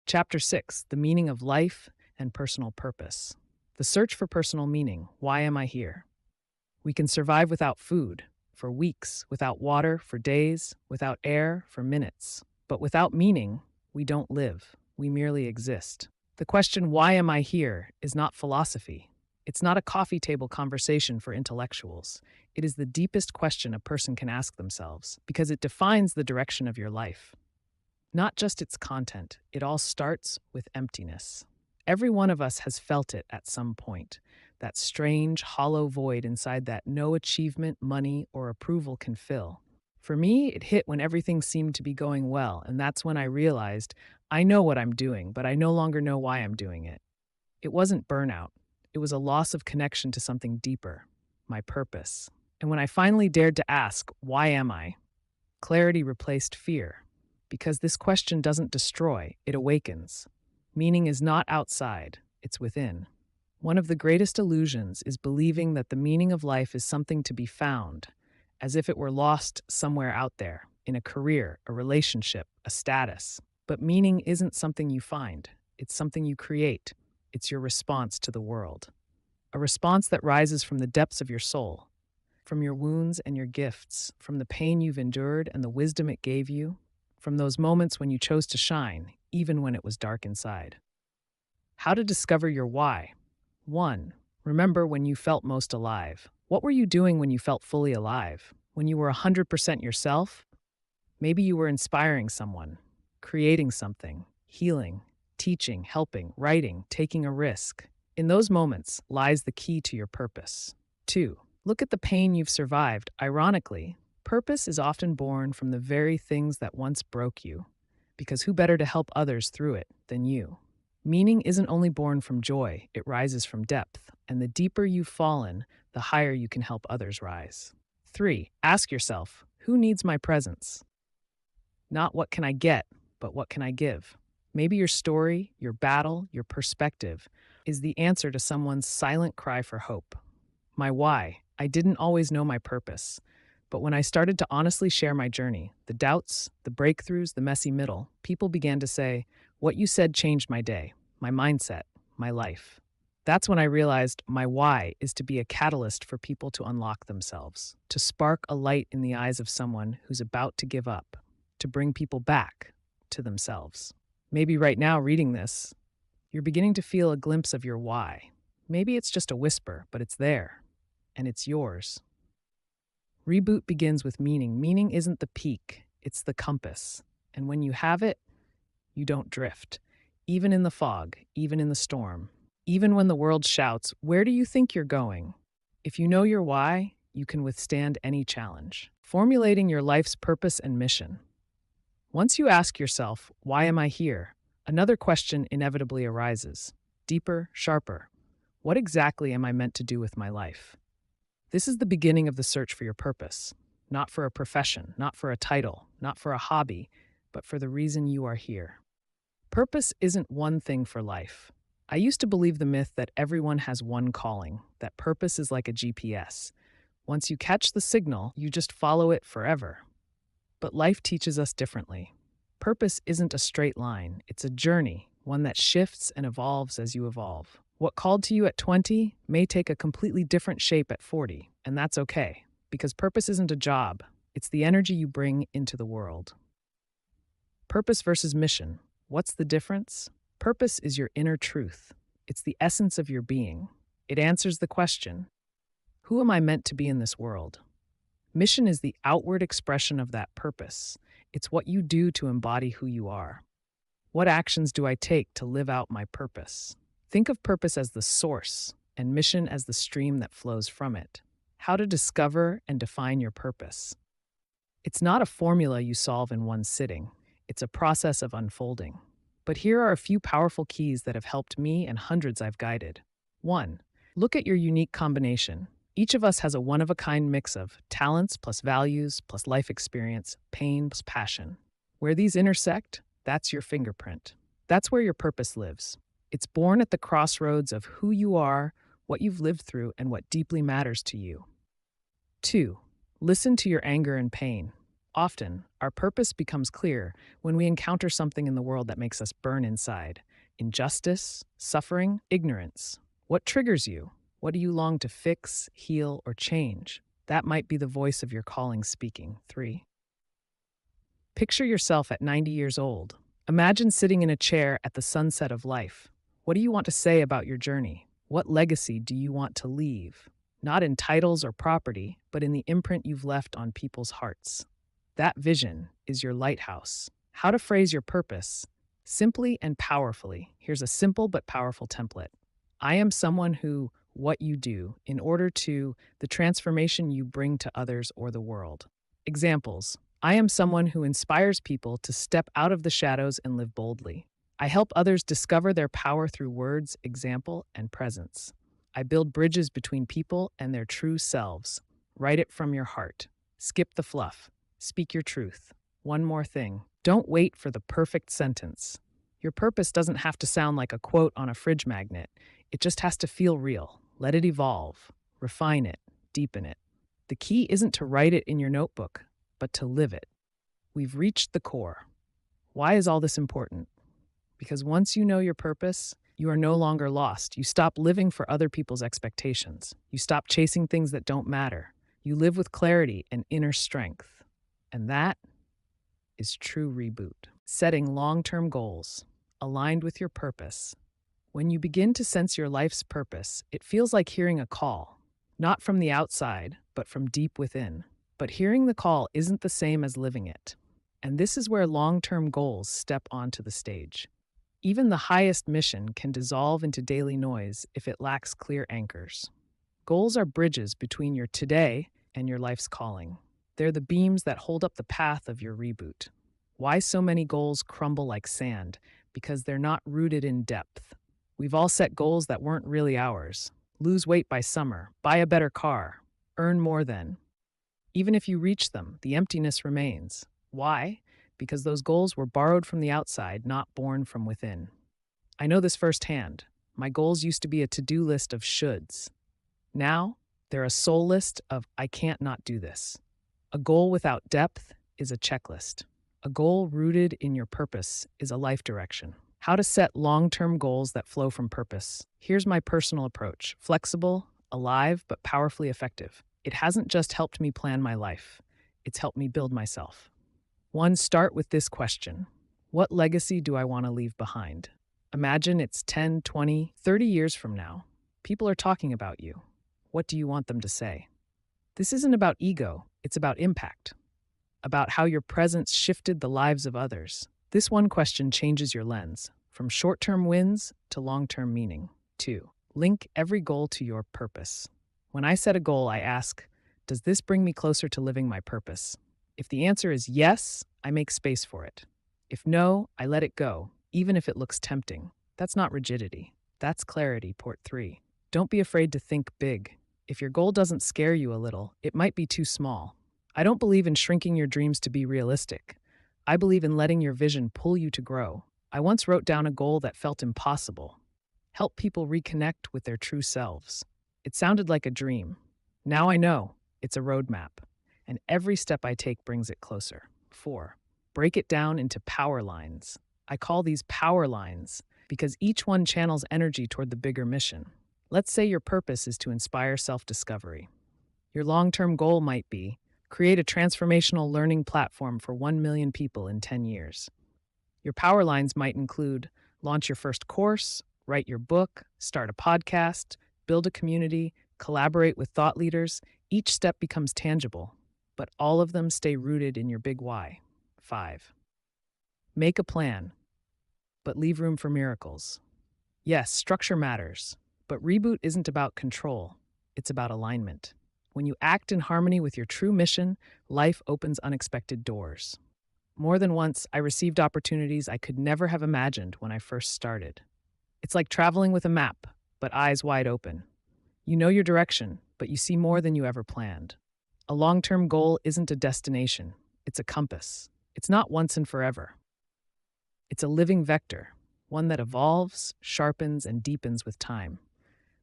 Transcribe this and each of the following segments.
Chapter 6: The Meaning of Life and Personal Purpose. The search for personal meaning. Why am I here? We can survive without food, for weeks, without water, for days, without air, for minutes. But without meaning, we don't live. We merely exist. The question, why am I here, is not philosophy. It's not a coffee table conversation for intellectuals. It is the deepest question a person can ask themselves, because it defines the direction of your life. Not just its content, it all starts with emptiness. Every one of us has felt it at some point, that strange, hollow void inside that no achievement, money, or approval can fill. For me, it hit when everything seemed to be going well, and that's when I realized I know what I'm doing, but I no longer know why I'm doing it. It wasn't burnout. It was a loss of connection to something deeper, my purpose. And when I finally dared to ask, why am I? Clarity replaced fear. Because this question doesn't destroy, it awakens. Meaning is not outside, it's within. One of the greatest illusions is believing that the meaning of life is something to be found, as if it were lost somewhere out there, in a career, a relationship, a status. But meaning isn't something you find, it's something you create. It's your response to the world. A response that rises from the depths of your soul, from your wounds and your gifts, from the pain you've endured and the wisdom it gave you, from those moments when you chose to shine, even when it was dark inside. How to discover your why. 1. Remember when you felt most alive. What were you doing when you felt fully alive? When you were 100% yourself? Maybe you were inspiring someone, creating something, healing, teaching, helping, writing, taking a risk. In those moments lies the key to your purpose. 2. Look at the pain you've survived. Ironically, purpose is often born from the very things that once broke you, because who better to help others through it than you? Meaning isn't only born from joy, it rises from depth, and the deeper you've fallen, the higher you can help others rise. 3. Ask yourself, who needs my presence? Not what can I get, but what can I give? Maybe your story, your battle, your perspective is the answer to someone's silent cry for hope. My why. I didn't always know my purpose. But when I started to honestly share my journey, the doubts, the breakthroughs, the messy middle, people began to say, what you said changed my day, my mindset, my life. That's when I realized my why is to be a catalyst for people to unlock themselves, to spark a light in the eyes of someone who's about to give up, to bring people back to themselves. Maybe right now, reading this, you're beginning to feel a glimpse of your why. Maybe it's just a whisper, but it's there, and it's yours. Reboot begins with meaning. Meaning isn't the peak, it's the compass. And when you have it, you don't drift. Even in the fog, even in the storm, even when the world shouts, where do you think you're going? If you know your why, you can withstand any challenge. Formulating your life's purpose and mission. Once you ask yourself, why am I here? Another question inevitably arises. Deeper, sharper. What exactly am I meant to do with my life? This is the beginning of the search for your purpose. Not for a profession, not for a title, not for a hobby, but for the reason you are here. Purpose isn't one thing for life. I used to believe the myth that everyone has one calling, that purpose is like a GPS. Once you catch the signal, you just follow it forever. But life teaches us differently. Purpose isn't a straight line, it's a journey, one that shifts and evolves as you evolve. What called to you at 20 may take a completely different shape at 40, and that's okay, because purpose isn't a job, it's the energy you bring into the world. Purpose versus mission. What's the difference? Purpose is your inner truth. It's the essence of your being. It answers the question, who am I meant to be in this world? Mission is the outward expression of that purpose. It's what you do to embody who you are. What actions do I take to live out my purpose? Think of purpose as the source and mission as the stream that flows from it. How to discover and define your purpose. It's not a formula you solve in one sitting. It's a process of unfolding. But here are a few powerful keys that have helped me and hundreds I've guided. 1. Look at your unique combination. Each of us has a one-of-a-kind mix of talents plus values plus life experience, pain plus passion. Where these intersect, that's your fingerprint. That's where your purpose lives. It's born at the crossroads of who you are, what you've lived through, and what deeply matters to you. 2. Listen to your anger and pain. Often, our purpose becomes clear when we encounter something in the world that makes us burn inside. Injustice, suffering, ignorance. What triggers you? What do you long to fix, heal, or change? That might be the voice of your calling speaking. 3. Picture yourself at 90 years old. Imagine sitting in a chair at the sunset of life. What do you want to say about your journey? What legacy do you want to leave? Not in titles or property, but in the imprint you've left on people's hearts. That vision is your lighthouse. How to phrase your purpose simply and powerfully. Here's a simple but powerful template. I am someone who, what you do, in order to, the transformation you bring to others or the world. Examples. I am someone who inspires people to step out of the shadows and live boldly. I help others discover their power through words, example, and presence. I build bridges between people and their true selves. Write it from your heart. Skip the fluff. Speak your truth. One more thing. Don't wait for the perfect sentence. Your purpose doesn't have to sound like a quote on a fridge magnet. It just has to feel real. Let it evolve. Refine it. Deepen it. The key isn't to write it in your notebook, but to live it. We've reached the core. Why is all this important? Because once you know your purpose, you are no longer lost. You stop living for other people's expectations. You stop chasing things that don't matter. You live with clarity and inner strength. And that is true reboot. Setting long-term goals, aligned with your purpose. When you begin to sense your life's purpose, it feels like hearing a call, not from the outside, but from deep within. But hearing the call isn't the same as living it. And this is where long-term goals step onto the stage. Even the highest mission can dissolve into daily noise if it lacks clear anchors. Goals are bridges between your today and your life's calling. They're the beams that hold up the path of your reboot. Why so many goals crumble like sand? Because they're not rooted in depth. We've all set goals that weren't really ours. Lose weight by summer, buy a better car, earn more than. Even if you reach them, the emptiness remains. Why? Because those goals were borrowed from the outside, not born from within. I know this firsthand. My goals used to be a to-do list of shoulds. Now, they're a soul list of I can't not do this. A goal without depth is a checklist. A goal rooted in your purpose is a life direction. How to set long-term goals that flow from purpose. Here's my personal approach. Flexible, alive, but powerfully effective. It hasn't just helped me plan my life. It's helped me build myself. 1. Start with this question. What legacy do I want to leave behind? Imagine it's 10, 20, 30 years from now. People are talking about you. What do you want them to say? This isn't about ego, it's about impact. About how your presence shifted the lives of others. This one question changes your lens, from short-term wins to long-term meaning. 2. Link every goal to your purpose. When I set a goal, I ask, does this bring me closer to living my purpose? If the answer is yes, I make space for it. If no, I let it go, even if it looks tempting. That's not rigidity. That's clarity. Port 3. Don't be afraid to think big. If your goal doesn't scare you a little, it might be too small. I don't believe in shrinking your dreams to be realistic. I believe in letting your vision pull you to grow. I once wrote down a goal that felt impossible. Help people reconnect with their true selves. It sounded like a dream. Now I know it's a roadmap, and every step I take brings it closer. 4. Break it down into power lines. I call these power lines because each one channels energy toward the bigger mission. Let's say your purpose is to inspire self-discovery. Your long-term goal might be create a transformational learning platform for 1 million people in 10 years. Your power lines might include launch your first course, write your book, start a podcast, build a community, collaborate with thought leaders. Each step becomes tangible, but all of them stay rooted in your big why. 5. Make a plan, but leave room for miracles. Yes, structure matters, but reboot isn't about control. It's about alignment. When you act in harmony with your true mission, life opens unexpected doors. More than once, I received opportunities I could never have imagined when I first started. It's like traveling with a map, but eyes wide open. You know your direction, but you see more than you ever planned. A long-term goal isn't a destination, it's a compass. It's not once and forever. It's a living vector, one that evolves, sharpens, and deepens with time.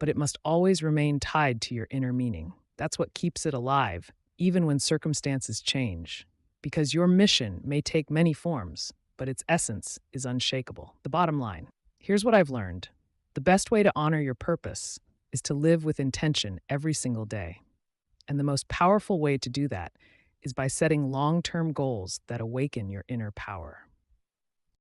But it must always remain tied to your inner meaning. That's what keeps it alive, even when circumstances change. because your mission may take many forms, but its essence is unshakable. The bottom line: here's what I've learned. The best way to honor your purpose is to live with intention every single day. And the most powerful way to do that is by setting long term goals that awaken your inner power.